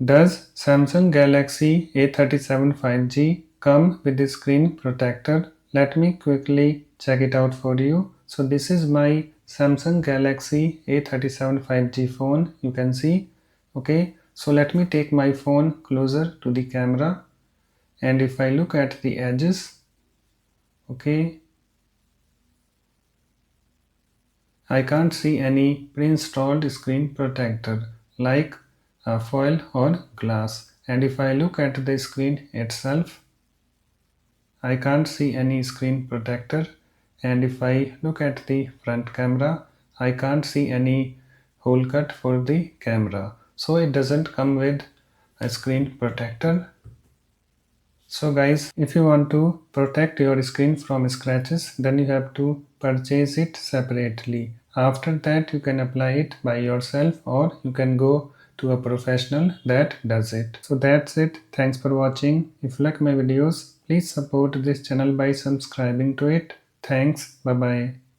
Does Samsung Galaxy A37 5G come with the screen protector? Let me quickly check it out for you. So this is my Samsung Galaxy A37 5G phone. You can see. Okay. So let me take my phone closer to the camera, and if I look at the edges, okay, I can't see any pre-installed screen protector like a foil or glass. And if I look at the screen itself, I can't see any screen protector. And if I look at the front camera, I can't see any hole cut for the camera. So it doesn't come with a screen protector. So guys, if you want to protect your screen from scratches, then you have to purchase it separately. After that, you can apply it by yourself, or you can go to a professional that does it. So that's it. Thanks for watching. If you like my videos, please support this channel by subscribing to it. Thanks. Bye bye.